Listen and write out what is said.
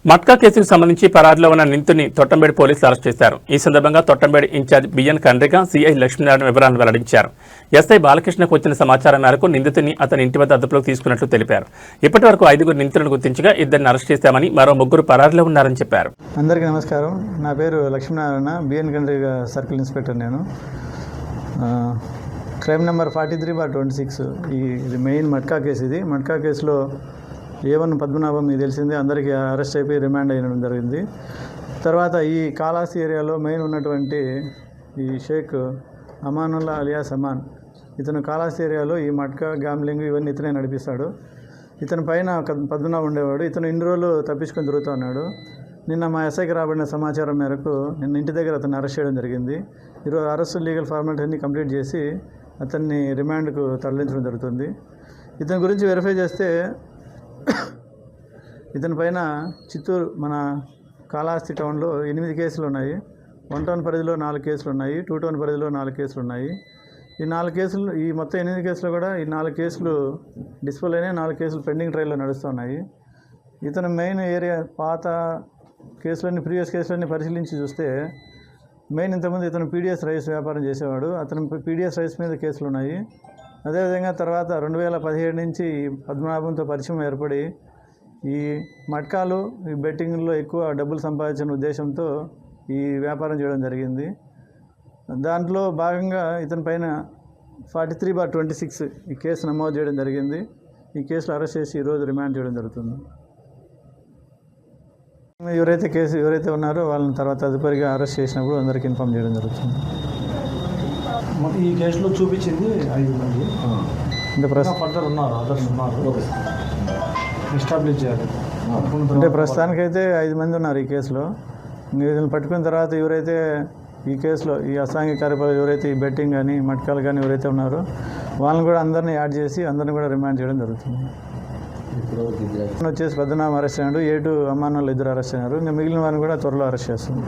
మట్కా కేసుకు సంబంధించి పరారీలో ఉన్న నిందితుడిని తొట్టంబేడి పోలీసులు అరెస్ట్ చేశారు. ఈ సందర్భంగా తొట్టంబేడి incharge B N Kandrika, CI Lakshminarayana వివరాలను వెల్లడించారు. ఎస్ఐ బాలకృష్ణకు వచ్చిన సమాచారం మేరకు నిందితుడిని అతని ఇంటి వద్ద అదుపులోకి తీసుకున్నట్లు తెలిపారు. ఇప్పటి వరకు 5 నిందితులను గుర్తించగా 2 అరెస్ట్ చేశామని, మరో 3 పరారీలో ఉన్నారని చెప్పారు. అందరికీ నమస్కారం. నా పేరు Lakshminarayana, B N Kandrika circle inspector. నేను క్రైమ్ నెంబర్ 43/26 ఇది మెయిన్ మట్కా కేసు. ఇది మట్కా కేసులో A1 పద్మనాభం మీకు తెలిసిందే, అందరికీ అరెస్ట్ అయిపోయి రిమాండ్ అయినడం జరిగింది. తర్వాత ఈ కాళాస్తి ఏరియాలో మెయిన్ ఉన్నటువంటి ఈ షేక్ అమానుల్లా అలియాస్ అమాన్, ఇతను కాళాస్తి ఏరియాలో ఈ మట్కా గ్యాంబ్లింగ్ ఇవన్నీ ఇతనే నడిపిస్తాడు. ఇతని పైన పద్మనాభం ఉండేవాడు. ఇతను ఇన్ని రోజులు తప్పించుకొని తిరుగుతూ ఉన్నాడు. నిన్న మా ఎస్ఐకి రాబడిన సమాచారం మేరకు నిన్న ఇంటి దగ్గర అతన్ని అరెస్ట్ చేయడం జరిగింది. ఈరోజు అరెస్ట్ లీగల్ ఫార్మాలిటీ అన్ని కంప్లీట్ చేసి అతన్ని రిమాండ్కు తరలించడం జరుగుతుంది. ఇతని గురించి వెరిఫై చేస్తే ఇతని పైన చిత్తూరు మన కాళహస్తి టౌన్లో 8 కేసులు ఉన్నాయి. 1 టౌన్ పరిధిలో 4 కేసులు ఉన్నాయి. 2 టౌన్ పరిధిలో 4 కేసులు ఉన్నాయి. ఈ 4 కేసులు, ఈ మొత్తం 8 కేసులు కూడా ఈ 4 కేసులు డిస్పోల్ అయినాయి. 4 కేసులు పెండింగ్ ట్రయల్లో నడుస్తున్నాయి. ఇతను మెయిన్ ఏరియా పాత కేసులన్నీ, ప్రీవియస్ కేసులన్నీ పరిశీలించి చూస్తే మెయిన్ ఇంతకుముందు ఇతను పీడిఎస్ రైస్ వ్యాపారం చేసేవాడు. అతను పీడిఎస్ రైస్ మీద కేసులు ఉన్నాయి. అదేవిధంగా తర్వాత 2017 నుంచి పద్మనాభంతో పరిచయం ఏర్పడి ఈ మట్కాలు, ఈ బెట్టింగ్లో ఎక్కువ డబ్బులు సంపాదించిన ఉద్దేశంతో ఈ వ్యాపారం చేయడం జరిగింది. దాంట్లో భాగంగా ఇతని పైన 43/26 ఈ కేసు నమోదు చేయడం జరిగింది. ఈ కేసులో అరెస్ట్ చేసి ఈరోజు రిమాండ్ చేయడం జరుగుతుంది. ఎవరైతే ఉన్నారో వాళ్ళని తర్వాత తదుపరిగా అరెస్ట్ చేసినప్పుడు అందరికీ ఇన్ఫామ్ చేయడం జరుగుతుంది. ఈ కేసులో చూపించింది 5 మంది, అంటే ఫర్దర్ ఉన్నారు, అదర్స్ ఉన్నారు, ఎస్టాబ్లిష్ చేయాలి. అంటే ప్రస్తుతానికైతే 5 మంది ఉన్నారు ఈ కేసులో. వీళ్ళని పట్టుకున్న తర్వాత ఎవరైతే ఈ కేసులో ఈ అసాంఘిక కార్యకలాపాలు ఎవరైతే ఈ బెట్టింగ్ కానీ మట్కాలు కానీ ఎవరైతే ఉన్నారో వాళ్ళని కూడా అందరినీ యాడ్ చేసి అందరిని కూడా రిమాండ్ చేయడం జరుగుతుంది. వచ్చేసి పద్మనాభం అరెస్ట్ అయినాడు, 7 అమ్మానాలు 2 అరెస్ట్ అయినారు. ఇంకా మిగిలిన వారిని కూడా త్వరలో అరెస్ట్ చేస్తుంది.